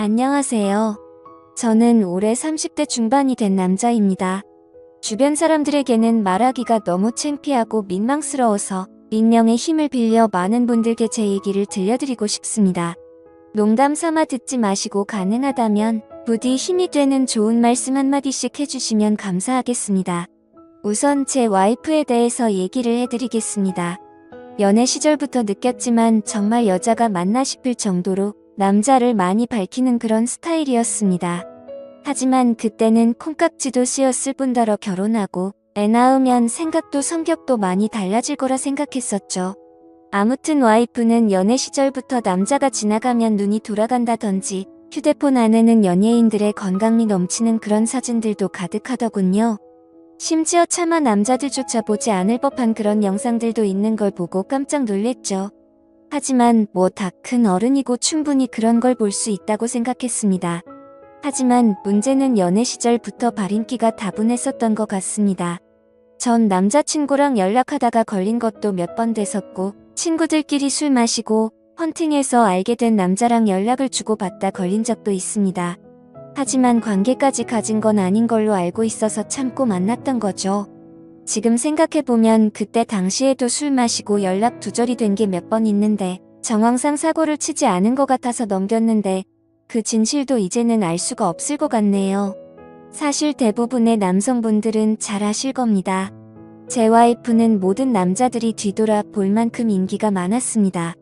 안녕하세요. 저는 올해 30대 중반이 된 남자입니다. 주변 사람들에게는 말하기가 너무 창피하고 민망스러워서 익명의 힘을 빌려 많은 분들께 제 얘기를 들려드리고 싶습니다. 농담 삼아 듣지 마시고 가능하다면 부디 힘이 되는 좋은 말씀 한마디씩 해주시면 감사하겠습니다. 우선 제 와이프에 대해서 얘기를 해드리겠습니다. 연애 시절부터 느꼈지만 정말 여자가 맞나 싶을 정도로 남자를 많이 밝히는 그런 스타일이었습니다. 하지만 그때는 콩깍지도 씌었을 뿐더러 결혼하고 애 낳으면 생각도 성격도 많이 달라질 거라 생각했었죠. 아무튼 와이프는 연애 시절부터 남자가 지나가면 눈이 돌아간다던지 휴대폰 안에는 연예인들의 건강미 넘치는 그런 사진들도 가득하더군요. 심지어 차마 남자들조차 보지 않을 법한 그런 영상들도 있는 걸 보고 깜짝 놀랬죠. 하지만 다 큰 어른이고 충분히 그런 걸 볼 수 있다고 생각했습니다. 하지만 문제는 연애 시절부터 발인기가 다분했었던 것 같습니다. 전 남자친구랑 연락하다가 걸린 것도 몇 번 됐었고, 친구들끼리 술 마시고 헌팅해서 알게 된 남자랑 연락을 주고받다 걸린 적도 있습니다. 하지만 관계까지 가진 건 아닌 걸로 알고 있어서 참고 만났던 거죠. 지금 생각해보면 그때 당시에도 술 마시고 연락 두절이 된 게 몇 번 있는데 정황상 사고를 치지 않은 것 같아서 넘겼는데 그 진실도 이제는 알 수가 없을 것 같네요. 사실 대부분의 남성분들은 잘 아실 겁니다. 제 와이프는 모든 남자들이 뒤돌아 볼 만큼 인기가 많았습니다.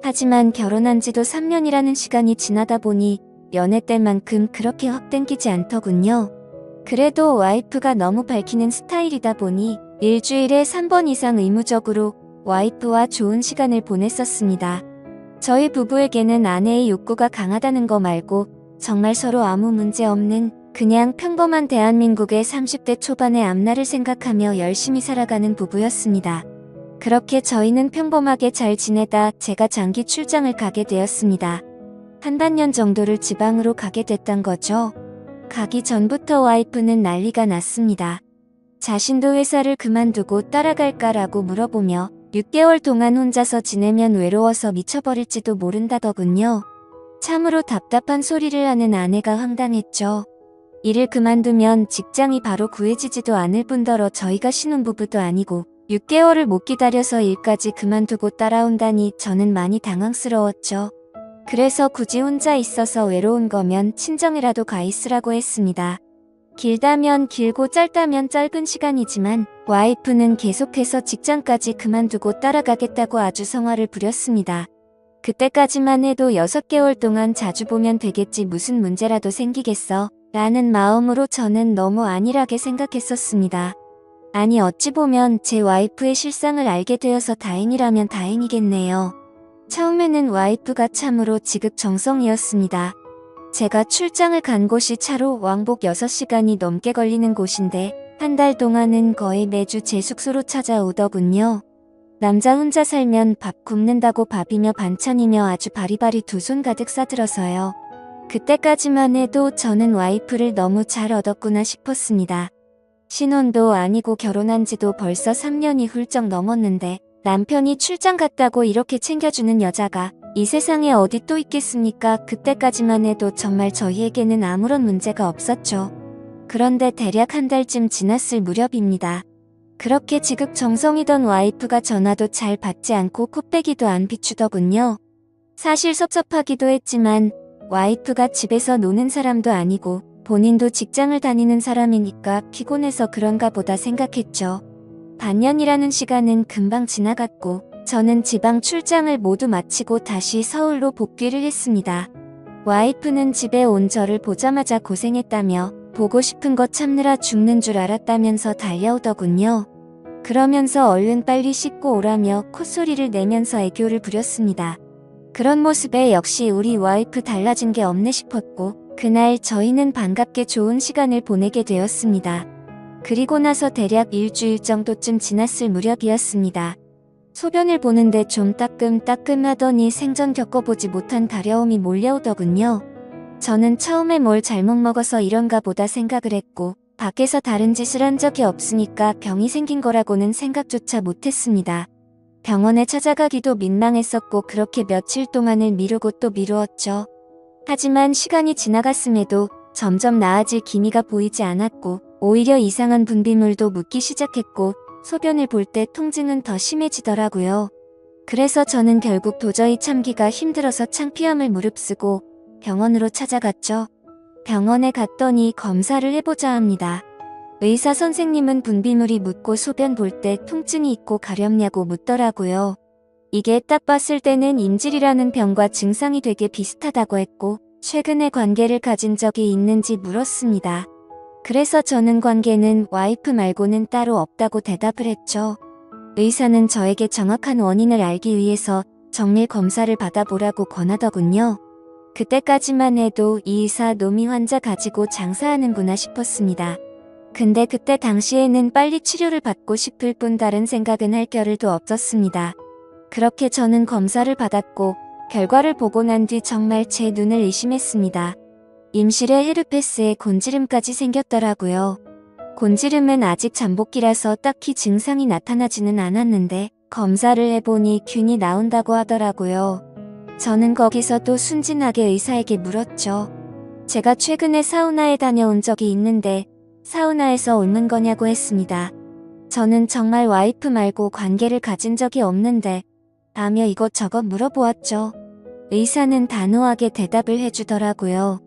하지만 결혼한 지도 3년이라는 시간이 지나다 보니 연애 때만큼 그렇게 확 땡기지 않더군요. 그래도 와이프가 너무 밝히는 스타일이다 보니 일주일에 3번 이상 의무적으로 와이프와 좋은 시간을 보냈었습니다. 저희 부부에게는 아내의 욕구가 강하다는 거 말고 정말 서로 아무 문제 없는 그냥 평범한 대한민국의 30대 초반의 앞날을 생각하며 열심히 살아가는 부부였습니다. 그렇게 저희는 평범하게 잘 지내다 제가 장기 출장을 가게 되었습니다. 한 반년 정도를 지방으로 가게 됐던 거죠. 가기 전부터 와이프는 난리가 났습니다. 자신도 회사를 그만두고 따라갈까라고 물어보며 6개월 동안 혼자서 지내면 외로워서 미쳐버릴지도 모른다더군요. 참으로 답답한 소리를 하는 아내가 황당했죠. 일을 그만두면 직장이 바로 구해지지도 않을 뿐더러 저희가 신혼부부도 아니고 6개월을 못 기다려서 일까지 그만두고 따라온다니 저는 많이 당황스러웠죠. 그래서 굳이 혼자 있어서 외로운 거면 친정이라도 가 있으라고 했습니다. 길다면 길고 짧다면 짧은 시간이지만 와이프는 계속해서 직장까지 그만두고 따라가겠다고 아주 성화를 부렸습니다. 그때까지만 해도 6개월 동안 자주 보면 되겠지 무슨 문제라도 생기겠어 라는 마음으로 저는 너무 안일하게 생각했었습니다. 아니 어찌 보면 제 와이프의 실상을 알게 되어서 다행이라면 다행이겠네요. 처음에는 와이프가 참으로 지극정성이었습니다. 제가 출장을 간 곳이 차로 왕복 6시간이 넘게 걸리는 곳인데 한 달 동안은 거의 매주 제 숙소로 찾아오더군요. 남자 혼자 살면 밥 굶는다고 밥이며 반찬이며 아주 바리바리 두 손 가득 싸들어서요. 그때까지만 해도 저는 와이프를 너무 잘 얻었구나 싶었습니다. 신혼도 아니고 결혼한 지도 벌써 3년이 훌쩍 넘었는데 남편이 출장 갔다고 이렇게 챙겨주는 여자가 이 세상에 어디 또 있겠습니까? 그때까지만 해도 정말 저희에게는 아무런 문제가 없었죠. 그런데 대략 한 달쯤 지났을 무렵입니다. 그렇게 지극정성이던 와이프가 전화도 잘 받지 않고 코빼기도 안 비추더군요. 사실 섭섭하기도 했지만 와이프가 집에서 노는 사람도 아니고 본인도 직장을 다니는 사람이니까 피곤해서 그런가 보다 생각했죠. 반년이라는 시간은 금방 지나갔고 저는 지방 출장을 모두 마치고 다시 서울로 복귀를 했습니다. 와이프는 집에 온 저를 보자마자 고생했다며 보고 싶은 거 참느라 죽는 줄 알았다면서 달려오더군요. 그러면서 얼른 빨리 씻고 오라며 콧소리를 내면서 애교를 부렸습니다. 그런 모습에 역시 우리 와이프 달라진 게 없네 싶었고 그날 저희는 반갑게 좋은 시간을 보내게 되었습니다. 그리고 나서 대략 일주일 정도쯤 지났을 무렵이었습니다. 소변을 보는데 좀 따끔따끔하더니 생전 겪어보지 못한 가려움이 몰려오더군요. 저는 처음에 뭘 잘못 먹어서 이런가 보다 생각을 했고 밖에서 다른 짓을 한 적이 없으니까 병이 생긴 거라고는 생각조차 못했습니다. 병원에 찾아가기도 민망했었고 그렇게 며칠 동안을 미루고 또 미루었죠. 하지만 시간이 지나갔음에도 점점 나아질 기미가 보이지 않았고 오히려 이상한 분비물도 묻기 시작했고 소변을 볼 때 통증은 더 심해지더라고요. 그래서 저는 결국 도저히 참기가 힘들어서 창피함을 무릅쓰고 병원으로 찾아갔죠. 병원에 갔더니 검사를 해보자 합니다. 의사 선생님은 분비물이 묻고 소변 볼 때 통증이 있고 가렵냐고 묻더라고요. 이게 딱 봤을 때는 임질이라는 병과 증상이 되게 비슷하다고 했고 최근에 관계를 가진 적이 있는지 물었습니다. 그래서 저는 관계는 와이프 말고는 따로 없다고 대답을 했죠. 의사는 저에게 정확한 원인을 알기 위해서 정밀 검사를 받아보라고 권하더군요. 그때까지만 해도 이 의사 노미 환자 가지고 장사하는구나 싶었습니다. 근데 그때 당시에는 빨리 치료를 받고 싶을 뿐 다른 생각은 할 겨를도 없었습니다. 그렇게 저는 검사를 받았고 결과를 보고 난 뒤 정말 제 눈을 의심했습니다. 임실에 헤르페스에 곤지름까지 생겼더라고요. 곤지름은 아직 잠복기라서 딱히 증상이 나타나지는 않았는데 검사를 해보니 균이 나온다고 하더라고요. 저는 거기서 또 순진하게 의사에게 물었죠. 제가 최근에 사우나에 다녀온 적이 있는데 사우나에서 옮은 거냐고 했습니다. 저는 정말 와이프 말고 관계를 가진 적이 없는데 라며 이것저것 물어보았죠. 의사는 단호하게 대답을 해주더라고요.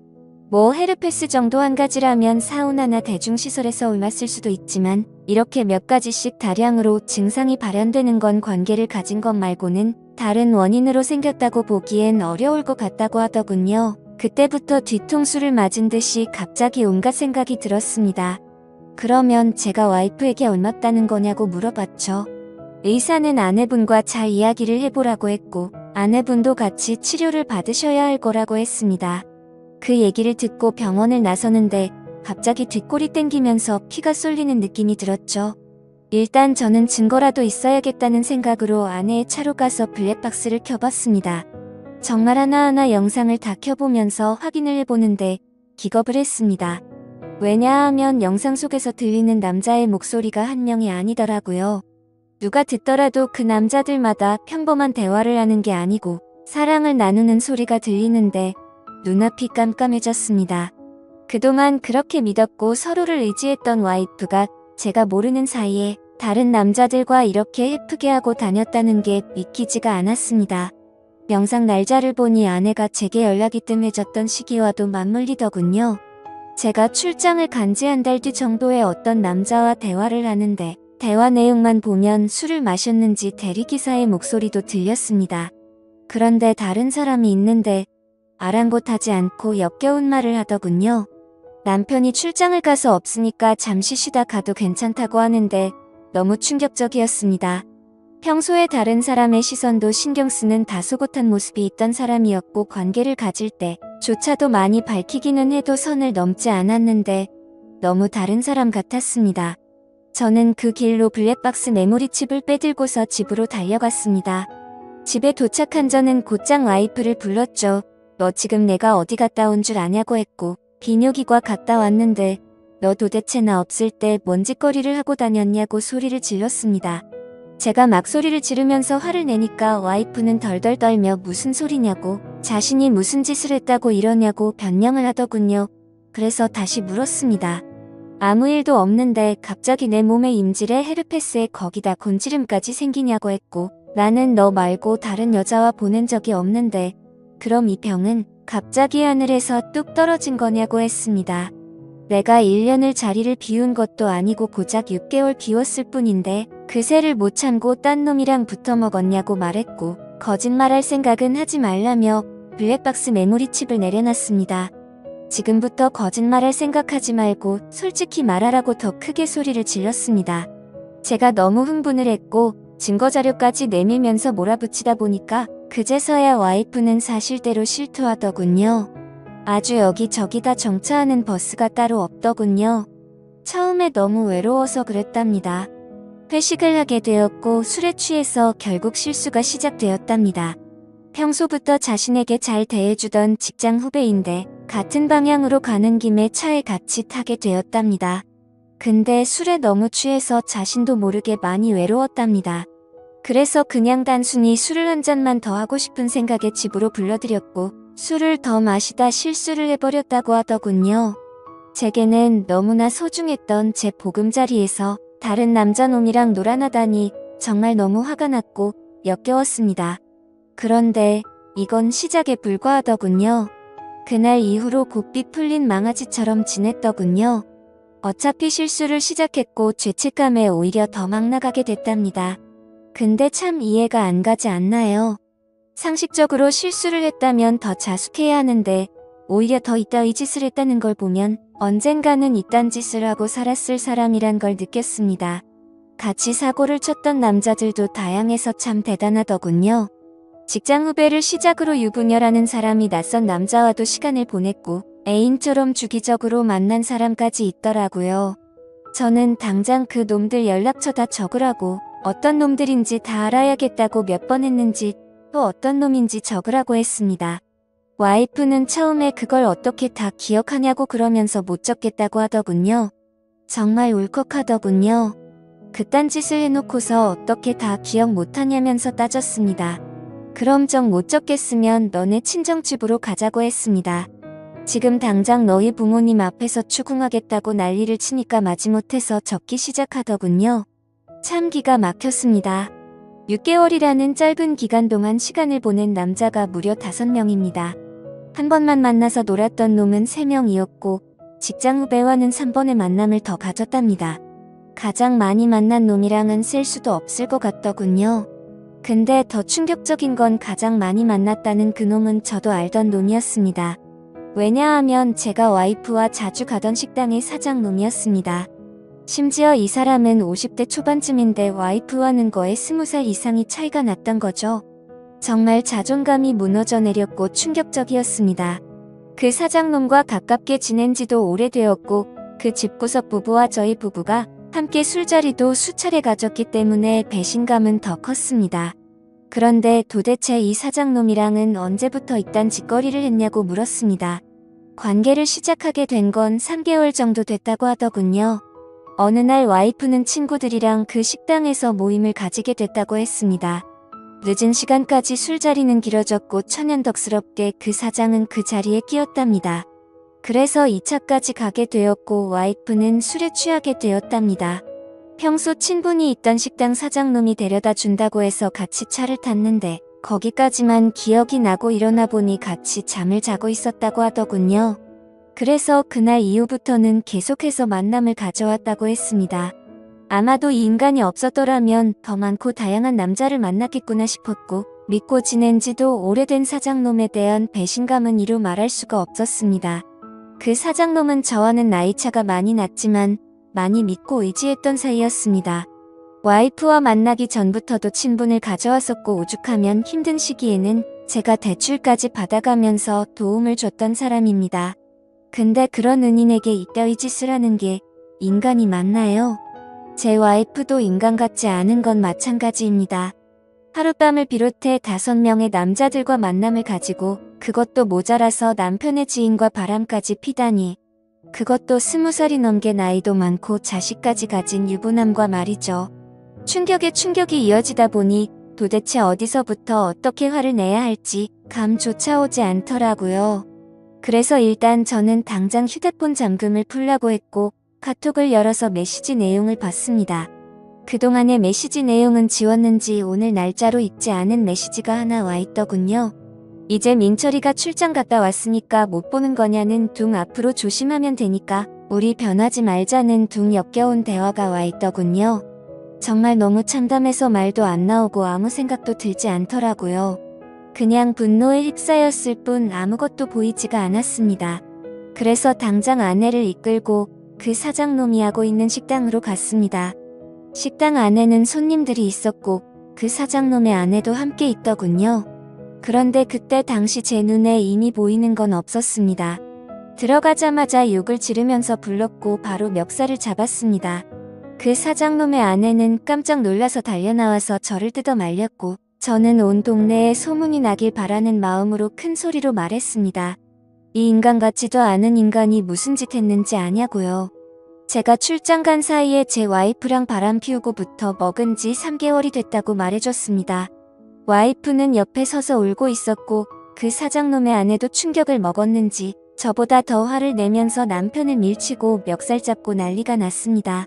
뭐 헤르페스 정도 한 가지라면 사우나나 대중시설에서 옮았을 수도 있지만 이렇게 몇 가지씩 다량으로 증상이 발현되는 건 관계를 가진 것 말고는 다른 원인으로 생겼다고 보기엔 어려울 것 같다고 하더군요. 그때부터 뒤통수를 맞은 듯이 갑자기 온갖 생각이 들었습니다. 그러면 제가 와이프에게 옮았다는 거냐고 물어봤죠. 의사는 아내분과 잘 이야기를 해보라고 했고 아내분도 같이 치료를 받으셔야 할 거라고 했습니다. 그 얘기를 듣고 병원을 나서는데 갑자기 뒷골이 땡기면서 피가 쏠리는 느낌이 들었죠. 일단 저는 증거라도 있어야겠다는 생각으로 아내의 차로 가서 블랙박스를 켜봤습니다. 정말 하나하나 영상을 다 켜보면서 확인을 해보는데 기겁을 했습니다. 왜냐하면 영상 속에서 들리는 남자의 목소리가 한 명이 아니더라고요. 누가 듣더라도 그 남자들마다 평범한 대화를 하는 게 아니고 사랑을 나누는 소리가 들리는데 눈앞이 깜깜해졌습니다. 그동안 그렇게 믿었고 서로를 의지했던 와이프가 제가 모르는 사이에 다른 남자들과 이렇게 예쁘게 하고 다녔다는 게 믿기지가 않았습니다. 영상 날짜를 보니 아내가 제게 연락이 뜸해졌던 시기와도 맞물리더군요. 제가 출장을 간 지 한 달 뒤 정도에 어떤 남자와 대화를 하는데 대화 내용만 보면 술을 마셨는지 대리기사의 목소리도 들렸습니다. 그런데 다른 사람이 있는데 아랑곳하지 않고 역겨운 말을 하더군요. 남편이 출장을 가서 없으니까 잠시 쉬다 가도 괜찮다고 하는데 너무 충격적이었습니다. 평소에 다른 사람의 시선도 신경 쓰는 다소곳한 모습이 있던 사람이었고 관계를 가질 때조차도 많이 밝히기는 해도 선을 넘지 않았는데 너무 다른 사람 같았습니다. 저는 그 길로 블랙박스 메모리칩을 빼들고서 집으로 달려갔습니다. 집에 도착한 저는 곧장 와이프를 불렀죠. 너 지금 내가 어디 갔다 온 줄 아냐고 했고 비뇨기과 갔다 왔는데 너 도대체 나 없을 때 뭔 짓거리를 하고 다녔냐고 소리를 질렀습니다. 제가 막 소리를 지르면서 화를 내니까 와이프는 덜덜 떨며 무슨 소리냐고 자신이 무슨 짓을 했다고 이러냐고 변명을 하더군요. 그래서 다시 물었습니다. 아무 일도 없는데 갑자기 내 몸에 임질에 헤르페스에 거기다 곤지름까지 생기냐고 했고 나는 너 말고 다른 여자와 보낸 적이 없는데 그럼 이 병은 갑자기 하늘에서 뚝 떨어진 거냐고 했습니다. 내가 1년을 자리를 비운 것도 아니고 고작 6개월 비웠을 뿐인데 그새를 못 참고 딴 놈이랑 붙어 먹었냐고 말했고 거짓말할 생각은 하지 말라며 블랙박스 메모리칩을 내려놨습니다. 지금부터 거짓말할 생각하지 말고 솔직히 말하라고 더 크게 소리를 질렀습니다. 제가 너무 흥분을 했고 증거자료까지 내밀면서 몰아붙이다 보니까 그제서야 와이프는 사실대로 실토하더군요. 아주 여기저기 다 정차하는 버스가 따로 없더군요. 처음에 너무 외로워서 그랬답니다. 회식을 하게 되었고 술에 취해서 결국 실수가 시작되었답니다. 평소부터 자신에게 잘 대해주던 직장 후배인데 같은 방향으로 가는 김에 차에 같이 타게 되었답니다. 근데 술에 너무 취해서 자신도 모르게 많이 외로웠답니다. 그래서 그냥 단순히 술을 한 잔만 더 하고 싶은 생각에 집으로 불러들였고 술을 더 마시다 실수를 해버렸다고 하더군요. 제게는 너무나 소중했던 제 보금자리에서 다른 남자놈이랑 놀아나다니 정말 너무 화가 났고 역겨웠습니다. 그런데 이건 시작에 불과하더군요. 그날 이후로 곱비 풀린 망아지처럼 지냈더군요. 어차피 실수를 시작했고 죄책감에 오히려 더 막 나가게 됐답니다. 근데 참 이해가 안 가지 않나요? 상식적으로 실수를 했다면 더 자숙해야 하는데 오히려 더 이따위 짓을 했다는 걸 보면 언젠가는 이딴 짓을 하고 살았을 사람이란 걸 느꼈습니다. 같이 사고를 쳤던 남자들도 다양해서 참 대단하더군요. 직장 후배를 시작으로 유부녀라는 사람이 낯선 남자와도 시간을 보냈고 애인처럼 주기적으로 만난 사람까지 있더라고요. 저는 당장 그 놈들 연락처 다 적으라고, 어떤 놈들인지 다 알아야겠다고 몇 번 했는지 또 어떤 놈인지 적으라고 했습니다. 와이프는 처음에 그걸 어떻게 다 기억하냐고 그러면서 못 적겠다고 하더군요. 정말 울컥하더군요. 그딴 짓을 해놓고서 어떻게 다 기억 못하냐면서 따졌습니다. 그럼 정 못 적겠으면 너네 친정집으로 가자고 했습니다. 지금 당장 너희 부모님 앞에서 추궁하겠다고 난리를 치니까 마지못해서 적기 시작하더군요. 참 기가 막혔습니다. 6개월이라는 짧은 기간 동안 시간을 보낸 남자가 무려 5명입니다. 한 번만 만나서 놀았던 놈은 3명이었고 직장 후배와는 3번의 만남을 더 가졌답니다. 가장 많이 만난 놈이랑은 셀 수도 없을 것 같더군요. 근데 더 충격적인 건 가장 많이 만났다는 그 놈은 저도 알던 놈이었습니다. 왜냐하면 제가 와이프와 자주 가던 식당의 사장놈이었습니다. 심지어 이 사람은 50대 초반쯤인데 와이프와는 거의 20살 이상이 차이가 났던 거죠. 정말 자존감이 무너져 내렸고 충격적이었습니다. 그 사장놈과 가깝게 지낸 지도 오래되었고 그 집구석 부부와 저희 부부가 함께 술자리도 수차례 가졌기 때문에 배신감은 더 컸습니다. 그런데 도대체 이 사장놈이랑은 언제부터 이딴 짓거리를 했냐고 물었습니다. 관계를 시작하게 된 건 3개월 정도 됐다고 하더군요. 어느 날 와이프는 친구들이랑 그 식당에서 모임을 가지게 됐다고 했습니다. 늦은 시간까지 술자리는 길어졌고 천연덕스럽게 그 사장은 그 자리에 끼었답니다. 그래서 2차까지 가게 되었고 와이프는 술에 취하게 되었답니다. 평소 친분이 있던 식당 사장놈이 데려다 준다고 해서 같이 차를 탔는데 거기까지만 기억이 나고 일어나 보니 같이 잠을 자고 있었다고 하더군요. 그래서 그날 이후부터는 계속해서 만남을 가져왔다고 했습니다. 아마도 이 인간이 없었더라면 더 많고 다양한 남자를 만났겠구나 싶었고 믿고 지낸 지도 오래된 사장놈에 대한 배신감은 이루 말할 수가 없었습니다. 그 사장놈은 저와는 나이차가 많이 났지만 많이 믿고 의지했던 사이였습니다. 와이프와 만나기 전부터도 친분을 가져왔었고 오죽하면 힘든 시기에는 제가 대출까지 받아가면서 도움을 줬던 사람입니다. 근데 그런 은인에게 이따위 짓을 하는 게 인간이 맞나요? 제 와이프도 인간 같지 않은 건 마찬가지입니다. 하룻밤을 비롯해 5명의 남자들과 만남을 가지고 그것도 모자라서 남편의 지인과 바람까지 피다니. 그것도 20살이 넘게 나이도 많고 자식까지 가진 유부남과 말이죠. 충격에 충격이 이어지다 보니 도대체 어디서부터 어떻게 화를 내야 할지 감조차 오지 않더라고요. 그래서 일단 저는 당장 휴대폰 잠금을 풀라고 했고 카톡을 열어서 메시지 내용을 봤습니다. 그동안의 메시지 내용은 지웠는지 오늘 날짜로 읽지 않은 메시지가 하나 와 있더군요. 이제 민철이가 출장 갔다 왔으니까 못 보는 거냐는 둥 앞으로 조심하면 되니까 우리 변하지 말자는 둥 역겨운 대화가 와 있더군요. 정말 너무 참담해서 말도 안 나오고 아무 생각도 들지 않더라고요. 그냥 분노에 휩싸였을 뿐 아무것도 보이지가 않았습니다. 그래서 당장 아내를 이끌고 그 사장놈이 하고 있는 식당으로 갔습니다. 식당 안에는 손님들이 있었고 그 사장놈의 아내도 함께 있더군요. 그런데 그때 당시 제 눈에 이미 보이는 건 없었습니다. 들어가자마자 욕을 지르면서 불렀고 바로 멱살을 잡았습니다. 그 사장놈의 아내는 깜짝 놀라서 달려나와서 저를 뜯어 말렸고 저는 온 동네에 소문이 나길 바라는 마음으로 큰 소리로 말했습니다. 이 인간 같지도 않은 인간이 무슨 짓 했는지 아냐고요. 제가 출장 간 사이에 제 와이프랑 바람 피우고부터 먹은 지 3개월이 됐다고 말해줬습니다. 와이프는 옆에 서서 울고 있었고 그 사장놈의 아내도 충격을 먹었는지 저보다 더 화를 내면서 남편을 밀치고 멱살 잡고 난리가 났습니다.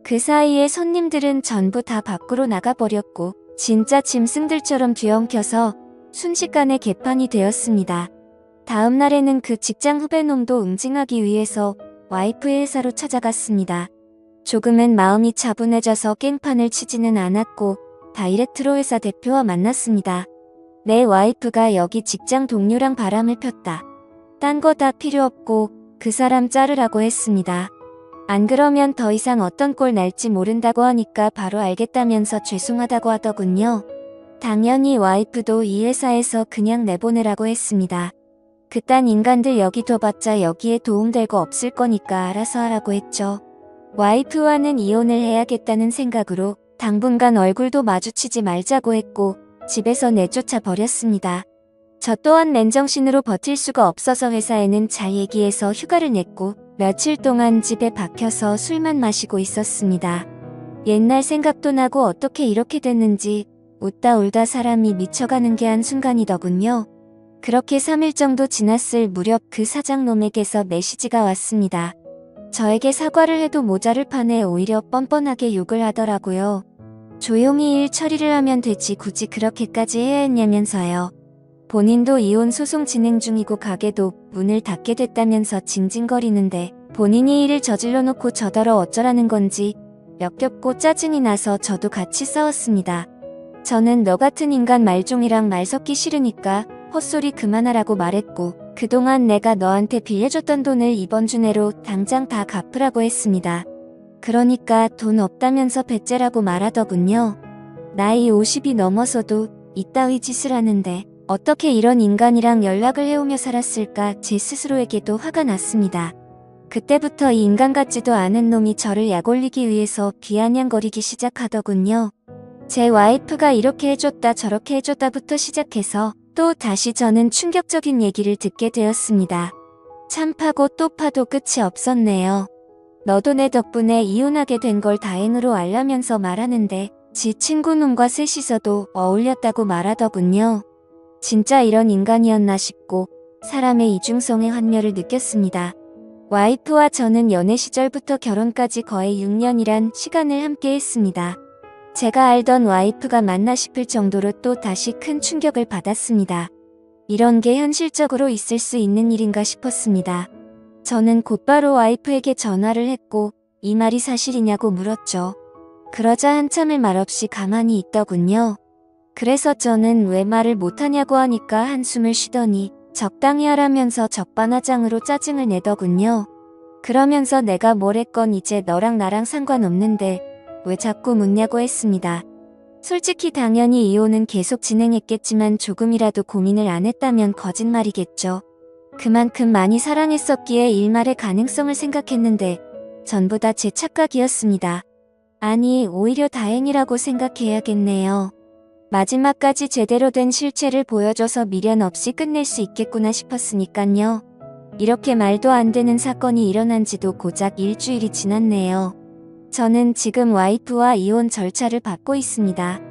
그 사이에 손님들은 전부 다 밖으로 나가버렸고 진짜 짐승들처럼 뒤엉켜서 순식간에 개판이 되었습니다. 다음 날에는 그 직장 후배놈도 응징하기 위해서 와이프의 회사로 찾아갔습니다. 조금은 마음이 차분해져서 깽판을 치지는 않았고 다이렉트로 회사 대표와 만났습니다. 내 와이프가 여기 직장 동료랑 바람을 폈다. 딴 거 다 필요 없고 그 사람 자르라고 했습니다. 안 그러면 더 이상 어떤 꼴 날지 모른다고 하니까 바로 알겠다면서 죄송하다고 하더군요. 당연히 와이프도 이 회사에서 그냥 내보내라고 했습니다. 그딴 인간들 여기 둬봤자 여기에 도움될 거 없을 거니까 알아서 하라고 했죠. 와이프와는 이혼을 해야겠다는 생각으로 당분간 얼굴도 마주치지 말자고 했고 집에서 내쫓아 버렸습니다. 저 또한 맨정신으로 버틸 수가 없어서 회사에는 잘 얘기해서 휴가를 냈고 며칠 동안 집에 박혀서 술만 마시고 있었습니다. 옛날 생각도 나고 어떻게 이렇게 됐는지 웃다 울다 사람이 미쳐가는 게 한순간이더군요. 그렇게 3일 정도 지났을 무렵 그 사장놈에게서 메시지가 왔습니다. 저에게 사과를 해도 모자를 파네 오히려 뻔뻔하게 욕을 하더라고요. 조용히 일 처리를 하면 되지 굳이 그렇게까지 해야 했냐면서요. 본인도 이혼 소송 진행 중이고 가게도 문을 닫게 됐다면서 징징거리는데 본인이 일을 저질러 놓고 저더러 어쩌라는 건지 역겹고 짜증이 나서 저도 같이 싸웠습니다. 저는 너 같은 인간 말종이랑 말 섞기 싫으니까 헛소리 그만하라고 말했고 그동안 내가 너한테 빌려줬던 돈을 이번 주 내로 당장 다 갚으라고 했습니다. 그러니까 돈 없다면서 배째라고 말하더군요. 나이 50이 넘어서도 이따위 짓을 하는데 어떻게 이런 인간이랑 연락을 해오며 살았을까 제 스스로에게도 화가 났습니다. 그때부터 이 인간 같지도 않은 놈이 저를 약올리기 위해서 비아냥거리기 시작하더군요. 제 와이프가 이렇게 해줬다 저렇게 해줬다부터 시작해서 또 다시 저는 충격적인 얘기를 듣게 되었습니다. 참 파고 또 파도 끝이 없었네요. 너도 내 덕분에 이혼하게 된 걸 다행으로 알라면서 말하는데 지 친구놈과 셋이서도 어울렸다고 말하더군요. 진짜 이런 인간이었나 싶고 사람의 이중성의 환멸을 느꼈습니다. 와이프와 저는 연애 시절부터 결혼까지 거의 6년이란 시간을 함께 했습니다. 제가 알던 와이프가 맞나 싶을 정도로 또 다시 큰 충격을 받았습니다. 이런 게 현실적으로 있을 수 있는 일인가 싶었습니다. 저는 곧바로 와이프에게 전화를 했고 이 말이 사실이냐고 물었죠. 그러자 한참을 말없이 가만히 있더군요. 그래서 저는 왜 말을 못하냐고 하니까 한숨을 쉬더니 적당히 하라면서 적반하장으로 짜증을 내더군요. 그러면서 내가 뭘 했건 이제 너랑 나랑 상관없는데 왜 자꾸 묻냐고 했습니다. 솔직히 당연히 이혼은 계속 진행했겠지만 조금이라도 고민을 안 했다면 거짓말이겠죠. 그만큼 많이 사랑했었기에 일말의 가능성을 생각했는데 전부 다 제 착각이었습니다. 아니 오히려 다행이라고 생각해야겠네요. 마지막까지 제대로 된 실체를 보여줘서 미련 없이 끝낼 수 있겠구나 싶었으니깐요. 이렇게 말도 안 되는 사건이 일어난 지도 고작 일주일이 지났네요. 저는 지금 와이프와 이혼 절차를 받고 있습니다.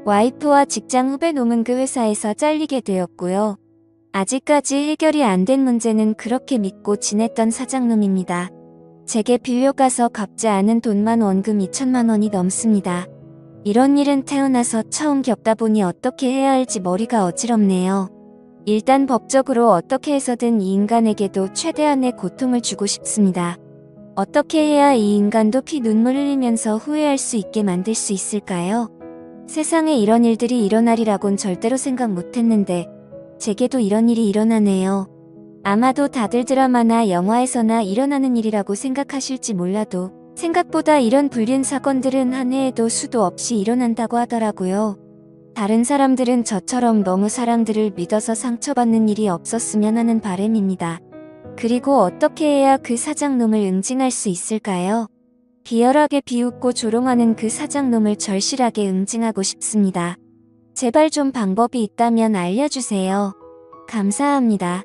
와이프와 직장 후배 놈은 그 회사에서 잘리게 되었고요. 아직까지 해결이 안 된 문제는 그렇게 믿고 지냈던 사장놈입니다. 제게 빌려가서 갚지 않은 돈만 원금 2천만 원이 넘습니다. 이런 일은 태어나서 처음 겪다 보니 어떻게 해야 할지 머리가 어지럽네요. 일단 법적으로 어떻게 해서든 이 인간에게도 최대한의 고통을 주고 싶습니다. 어떻게 해야 이 인간도 피 눈물 흘리면서 후회할 수 있게 만들 수 있을까요? 세상에 이런 일들이 일어나리라곤 절대로 생각 못했는데 제게도 이런 일이 일어나네요. 아마도 다들 드라마나 영화에서나 일어나는 일이라고 생각하실지 몰라도 생각보다 이런 불륜 사건들은 한 해에도 수도 없이 일어난다고 하더라고요. 다른 사람들은 저처럼 너무 사람들을 믿어서 상처받는 일이 없었으면 하는 바람입니다. 그리고 어떻게 해야 그 사장놈을 응징할 수 있을까요? 비열하게 비웃고 조롱하는 그 사장놈을 절실하게 응징하고 싶습니다. 제발 좀 방법이 있다면 알려주세요. 감사합니다.